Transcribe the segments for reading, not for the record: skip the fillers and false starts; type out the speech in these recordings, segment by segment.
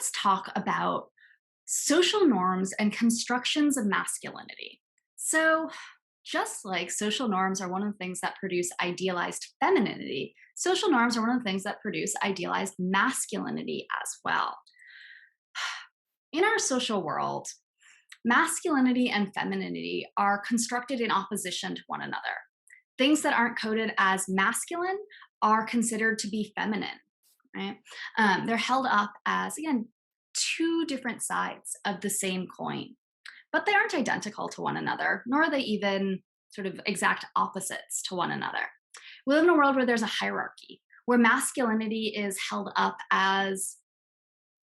let's talk about social norms and constructions of masculinity. So, just like social norms are one of the things that produce idealized femininity, social norms are one of the things that produce idealized masculinity as well. In our social world, masculinity and femininity are constructed in opposition to one another. Things that aren't coded as masculine are considered to be feminine, right? They're held up as, again, two different sides of the same coin, but they aren't identical to one another, nor are they even sort of exact opposites to one another. We live in a world where there's a hierarchy, where masculinity is held up as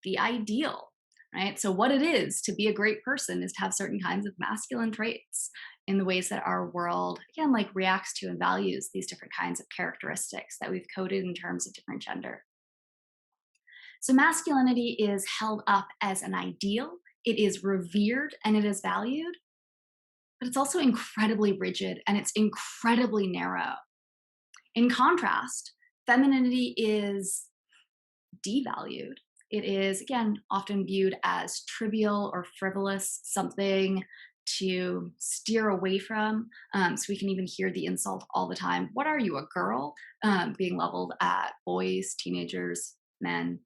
the ideal, right? So, what it is to be a great person is to have certain kinds of masculine traits in the ways that our world, again, like reacts to and values these different kinds of characteristics that we've coded in terms of different gender. So, masculinity is held up as an ideal, it is revered and it is valued, but it's also incredibly rigid and it's incredibly narrow. In contrast, femininity is devalued. It is, again, often viewed as trivial or frivolous, something to steer away from. So we can even hear the insult all the time. What are you, a girl? Being leveled at boys, teenagers, men.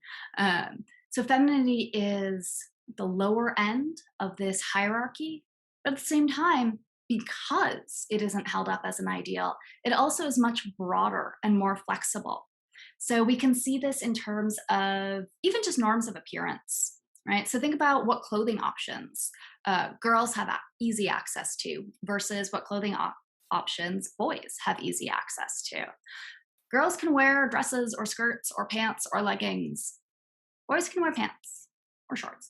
So femininity is the lower end of this hierarchy, but at the same time, because it isn't held up as an ideal, it also is much broader and more flexible. So we can see this in terms of even just norms of appearance, right? So think about what clothing options girls have easy access to versus what clothing options boys have easy access to. Girls can wear dresses or skirts or pants or leggings. Boys can wear pants or shorts,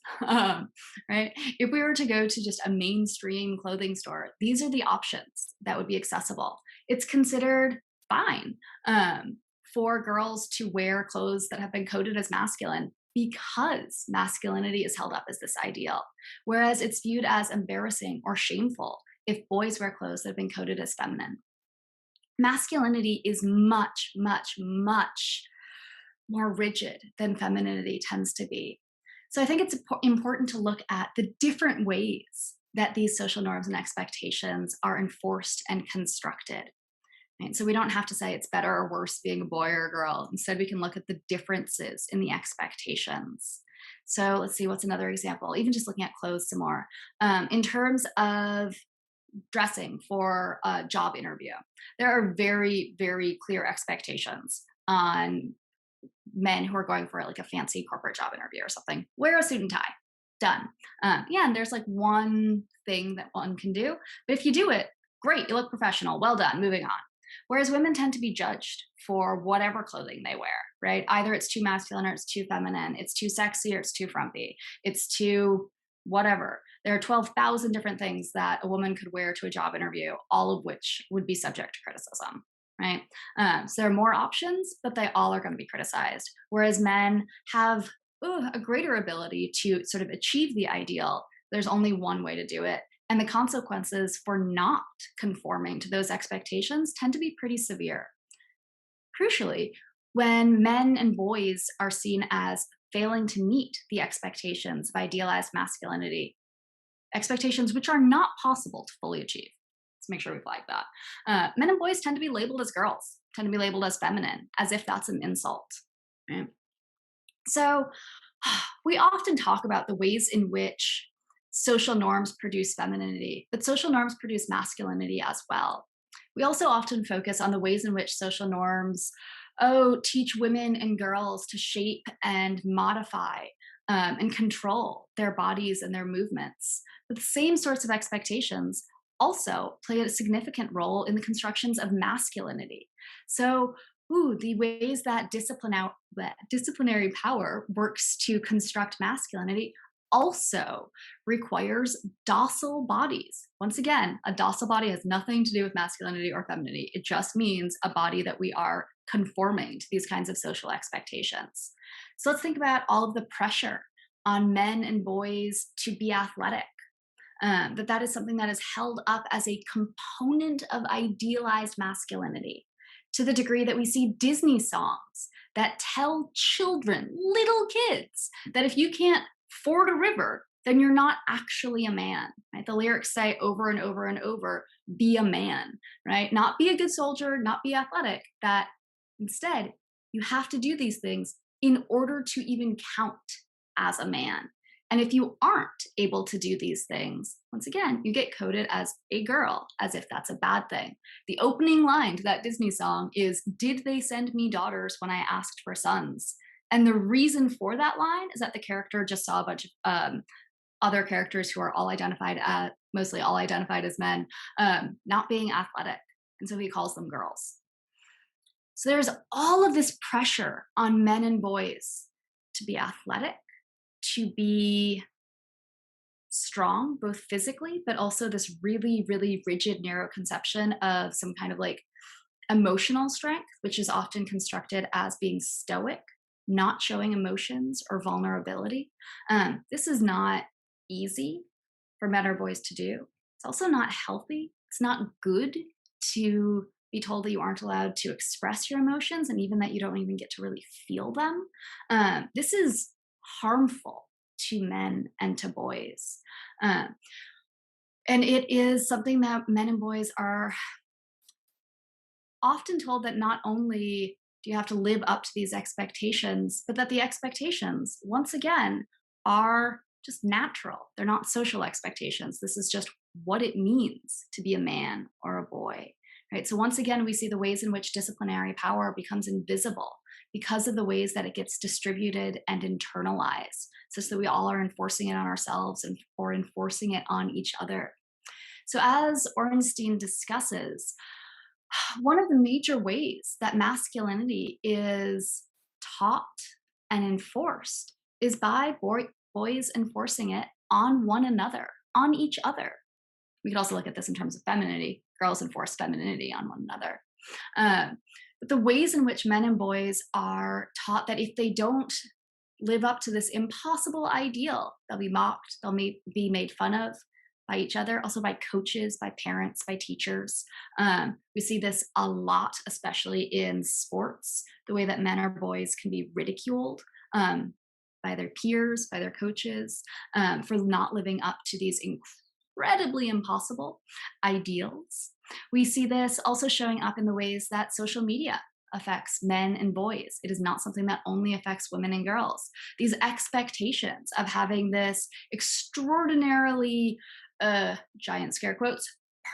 right? If we were to go to just a mainstream clothing store, these are the options that would be accessible. It's considered fine for girls to wear clothes that have been coded as masculine because masculinity is held up as this ideal, whereas it's viewed as embarrassing or shameful if boys wear clothes that have been coded as feminine. Masculinity is much, much, much more rigid than femininity tends to be. So I think it's important to look at the different ways that these social norms and expectations are enforced and constructed. Right? So we don't have to say it's better or worse being a boy or a girl. Instead, we can look at the differences in the expectations. So let's see, what's another example? Even just looking at clothes some more. In terms of dressing for a job interview, there are very, very clear expectations on men who are going for like a fancy corporate job interview or something. Wear a suit and tie. Done. Yeah, and there's like one thing that one can do, but if you do it, great, you look professional. Well done. Moving on. Whereas women tend to be judged for whatever clothing they wear, right? Either it's too masculine or it's too feminine, it's too sexy or it's too frumpy, it's too whatever. There are 12,000 different things that a woman could wear to a job interview, all of which would be subject to criticism, right? So there are more options, but they all are going to be criticized. Whereas men have a greater ability to sort of achieve the ideal. There's only one way to do it. And the consequences for not conforming to those expectations tend to be pretty severe. Crucially, when men and boys are seen as failing to meet the expectations of idealized masculinity, expectations which are not possible to fully achieve. Let's make sure we flag that. Men and boys tend to be labeled as girls, tend to be labeled as feminine, as if that's an insult. Right? So we often talk about the ways in which social norms produce femininity, but social norms produce masculinity as well. We also often focus on the ways in which social norms, teach women and girls to shape and modify and control their bodies and their movements. But the same sorts of expectations also play a significant role in the constructions of masculinity. So, the ways that disciplinary power works to construct masculinity also requires docile bodies. Once again, a docile body has nothing to do with masculinity or femininity. It just means a body that we are conforming to these kinds of social expectations. So let's think about all of the pressure on men and boys to be athletic. That is something that is held up as a component of idealized masculinity, to the degree that we see Disney songs that tell children, little kids, that if you can't ford a river, then you're not actually a man, right? The lyrics say over and over and over, be a man, right? Not be a good soldier, not be athletic, that instead you have to do these things in order to even count as a man. And if you aren't able to do these things, once again, you get coded as a girl, as if that's a bad thing. The opening line to that Disney song is, "Did they send me daughters when I asked for sons?" And the reason for that line is that the character just saw a bunch of other characters who are all identified as, mostly all identified as men, not being athletic. And so he calls them girls. So there's all of this pressure on men and boys to be athletic, to be strong, both physically, but also this really, really rigid, narrow conception of some kind of like emotional strength, which is often constructed as being stoic, not showing emotions or vulnerability. This is not easy for men or boys to do. It's also not healthy. It's not good to be told that you aren't allowed to express your emotions and even that you don't even get to really feel them. This is harmful to men and to boys. Um, and it is something that men and boys are often told that not only do you have to live up to these expectations, but that the expectations, once again, are just natural. They're not social expectations. This is just what it means to be a man or a boy. Right? So once again, we see the ways in which disciplinary power becomes invisible because of the ways that it gets distributed and internalized, such that we all are enforcing it on ourselves and or enforcing it on each other. So as Ornstein discusses, one of the major ways that masculinity is taught and enforced is by boys enforcing it on one another, on each other. We could also look at this in terms of femininity. Girls enforce femininity on one another. But the ways in which men and boys are taught that if they don't live up to this impossible ideal, they'll be mocked, they'll be made fun of by each other, also by coaches, by parents, by teachers. We see this a lot, especially in sports, the way that men or boys can be ridiculed by their peers, by their coaches, for not living up to these incredibly impossible ideals. We see this also showing up in the ways that social media affects men and boys. It is not something that only affects women and girls. These expectations of having this extraordinarily, giant scare quotes,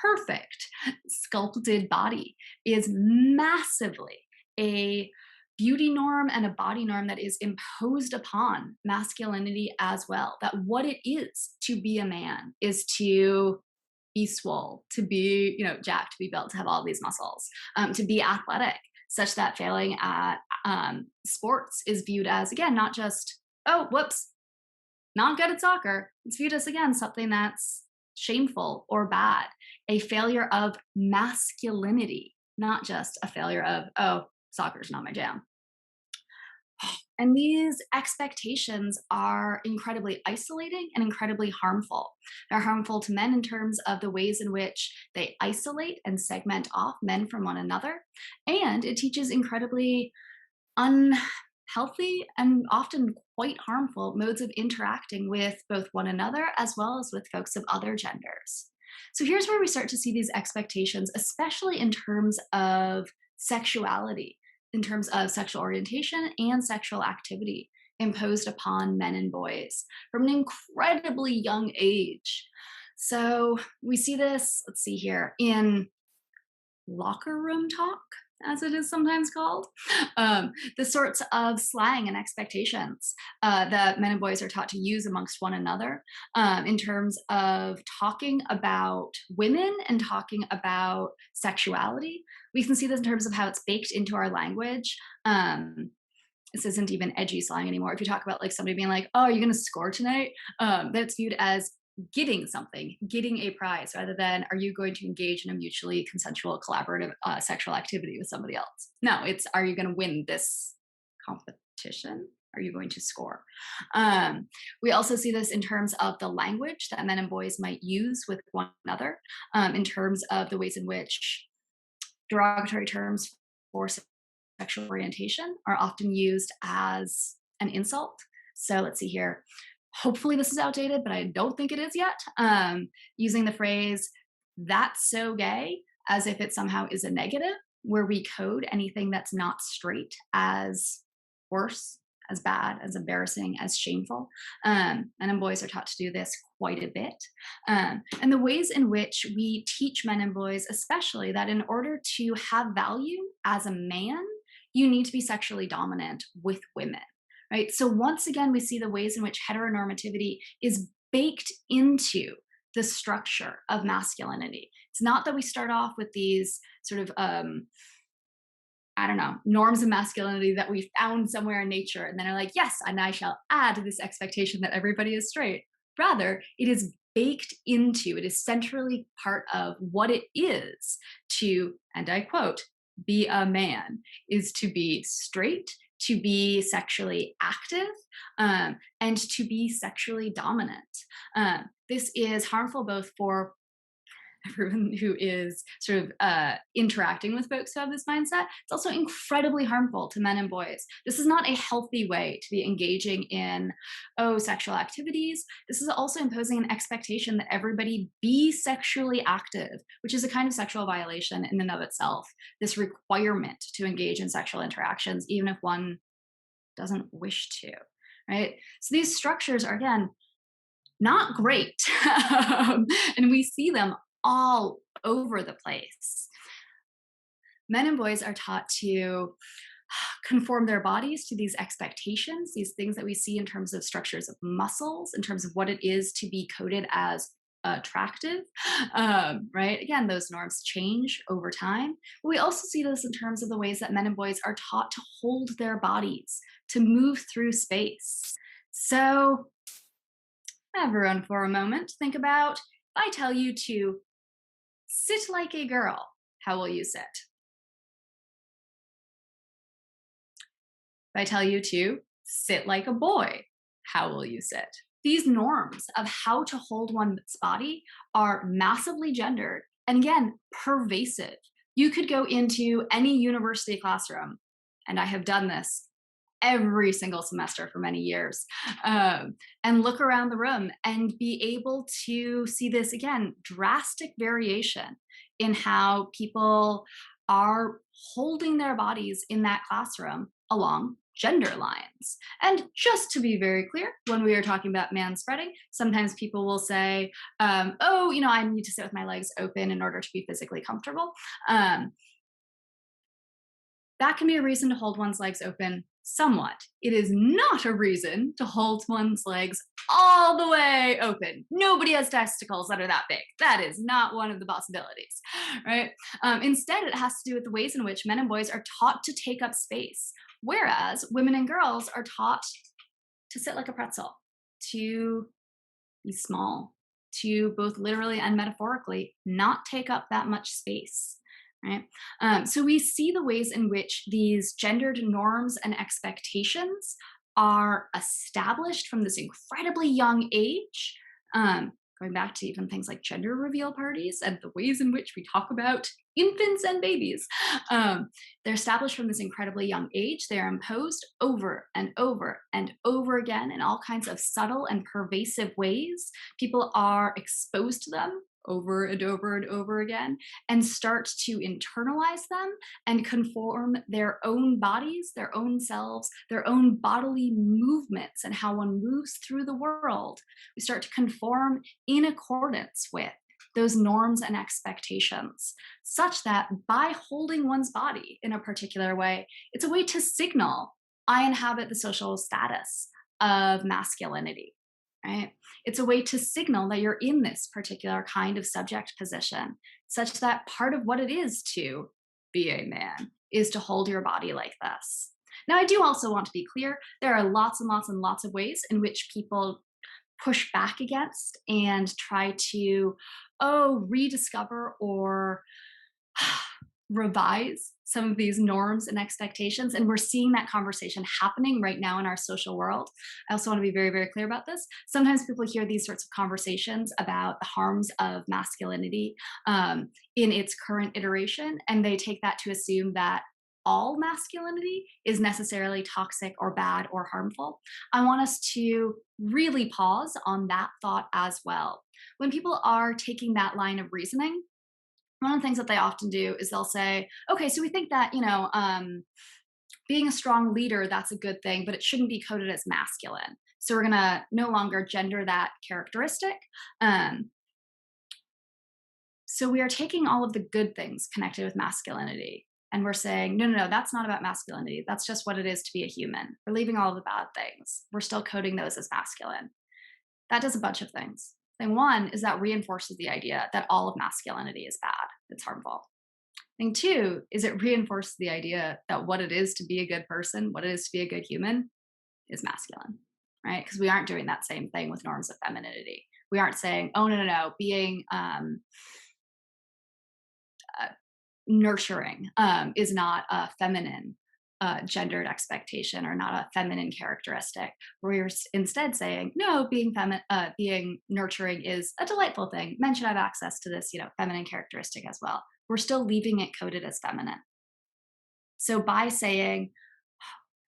perfect sculpted body is massively a beauty norm and a body norm that is imposed upon masculinity as well. That what it is to be a man is to be swole, to be, jacked, to be built, to have all these muscles, to be athletic, such that failing at sports is viewed as, again, not just, oh, whoops, not good at soccer. It's viewed as, again, something that's shameful or bad, a failure of masculinity, not just a failure of, oh, soccer's not my jam. And these expectations are incredibly isolating and incredibly harmful. They're harmful to men in terms of the ways in which they isolate and segment off men from one another. And it teaches incredibly unhealthy and often quite harmful modes of interacting with both one another as well as with folks of other genders. So here's where we start to see these expectations, especially in terms of sexuality, in terms of sexual orientation and sexual activity imposed upon men and boys from an incredibly young age. So we see this, let's see here, in locker room talk, as it is sometimes called, the sorts of slang and expectations that men and boys are taught to use amongst one another in terms of talking about women and talking about sexuality. We can see this in terms of how it's baked into our language. This isn't even edgy slang anymore. If you talk about like somebody being like, "Oh, are you going to score tonight?" That's viewed as getting something, getting a prize, rather than are you going to engage in a mutually consensual, collaborative sexual activity with somebody else. No, it's are you going to win this competition? Are you going to score? We also see this in terms of the language that men and boys might use with one another, in terms of the ways in which derogatory terms for sexual orientation are often used as an insult. So let's see here. Hopefully, this is outdated, but I don't think it is yet. Using the phrase, that's so gay, as if it somehow is a negative, where we code anything that's not straight as worse, as bad, as embarrassing, as shameful. Men and boys are taught to do this quite a bit. And the ways in which we teach men and boys, especially, that in order to have value as a man, you need to be sexually dominant with women. Right. So once again, we see the ways in which heteronormativity is baked into the structure of masculinity. It's not that we start off with these sort of I don't know, norms of masculinity that we found somewhere in nature and then are like, yes, and I shall add this expectation that everybody is straight. Rather, it is baked into, it is centrally part of what it is to, and I quote, be a man, is to be straight, to be sexually active, and to be sexually dominant. This is harmful both for everyone who is sort of interacting with folks who have this mindset. It's also incredibly harmful to men and boys. This is not a healthy way to be engaging in, sexual activities. This is also imposing an expectation that everybody be sexually active, which is a kind of sexual violation in and of itself. This requirement to engage in sexual interactions, even if one doesn't wish to, right? So these structures are, again, not great. And we see them all over the place. Men and boys are taught to conform their bodies to these expectations, these things that we see in terms of structures of muscles, in terms of what it is to be coded as attractive, right? Again, those norms change over time. But we also see this in terms of the ways that men and boys are taught to hold their bodies, to move through space. So, everyone, for a moment, think about, if I tell you to sit like a girl, how will you sit? If I tell you to sit like a boy, how will you sit? These norms of how to hold one's body are massively gendered and, again, pervasive. You could go into any university classroom, and I have done this every single semester for many years, and look around the room and be able to see this, again, drastic variation in how people are holding their bodies in that classroom along gender lines. And just to be very clear, when we are talking about manspreading, sometimes people will say, I need to sit with my legs open in order to be physically comfortable. That can be a reason to hold one's legs open somewhat. It is not a reason to hold one's legs all the way open. Nobody has testicles that are that big. That is not one of the possibilities, right? Instead, it has to do with the ways in which men and boys are taught to take up space, whereas women and girls are taught to sit like a pretzel, to be small, to both literally and metaphorically not take up that much space. Right? So we see the ways in which these gendered norms and expectations are established from this incredibly young age, going back to even things like gender reveal parties and the ways in which we talk about infants and babies. They're established from this incredibly young age. They're imposed over and over and over again in all kinds of subtle and pervasive ways. People are exposed to them over and over and over again, and start to internalize them and conform their own bodies, their own selves, their own bodily movements, and how one moves through the world. We start to conform in accordance with those norms and expectations, such that by holding one's body in a particular way, it's a way to signal, I inhabit the social status of masculinity. Right? It's a way to signal that you're in this particular kind of subject position, such that part of what it is to be a man is to hold your body like this. Now, I do also want to be clear, there are lots and lots and lots of ways in which people push back against and try to, rediscover or revise some of these norms and expectations. And we're seeing that conversation happening right now in our social world. I also want to be very, very clear about this. Sometimes people hear these sorts of conversations about the harms of masculinity in its current iteration, and they take that to assume that all masculinity is necessarily toxic or bad or harmful. I want us to really pause on that thought as well. When people are taking that line of reasoning, one of the things that they often do is they'll say, okay, so we think that, being a strong leader, that's a good thing, but it shouldn't be coded as masculine. So we're going to no longer gender that characteristic. Um, so we are taking all of the good things connected with masculinity and we're saying, no, no, no, that's not about masculinity. That's just what it is to be a human. We're leaving all of the bad things. We're still coding those as masculine. That does a bunch of things. Thing one is that reinforces the idea that all of masculinity is bad, it's harmful. Thing two is it reinforces the idea that what it is to be a good person, what it is to be a good human, is masculine, right? Because we aren't doing that same thing with norms of femininity. We aren't saying, oh, no, no, no, being uh, nurturing is not a feminine gendered expectation or not a feminine characteristic. We're instead saying, no, being nurturing is a delightful thing. Men should have access to this, feminine characteristic as well. We're still leaving it coded as feminine. So by saying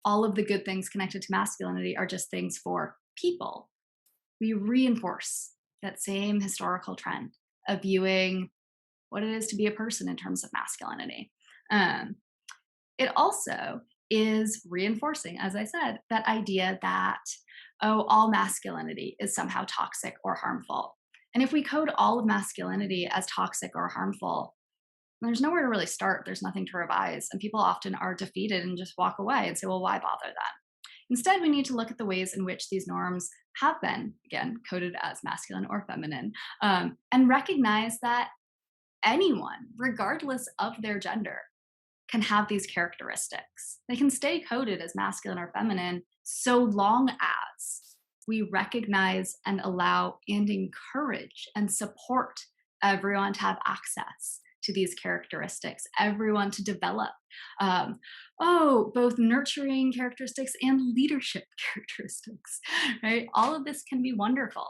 all of the good things connected to masculinity are just things for people, we reinforce that same historical trend of viewing what it is to be a person in terms of masculinity. Um, it also is reinforcing, as I said, that idea that, oh, all masculinity is somehow toxic or harmful. And if we code all of masculinity as toxic or harmful, there's nowhere to really start. There's nothing to revise. And people often are defeated and just walk away and say, well, why bother then? Instead, we need to look at the ways in which these norms have been, again, coded as masculine or feminine, and recognize that anyone, regardless of their gender, can have these characteristics. They can stay coded as masculine or feminine so long as we recognize and allow and encourage and support everyone to have access to these characteristics, everyone to develop, both nurturing characteristics and leadership characteristics, right? All of this can be wonderful.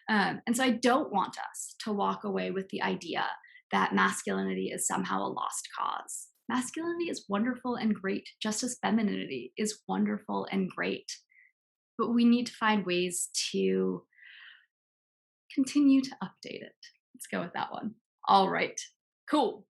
And so I don't want us to walk away with the idea that masculinity is somehow a lost cause. Masculinity is wonderful and great, just as femininity is wonderful and great. But we need to find ways to continue to update it. Let's go with that one. All right, cool.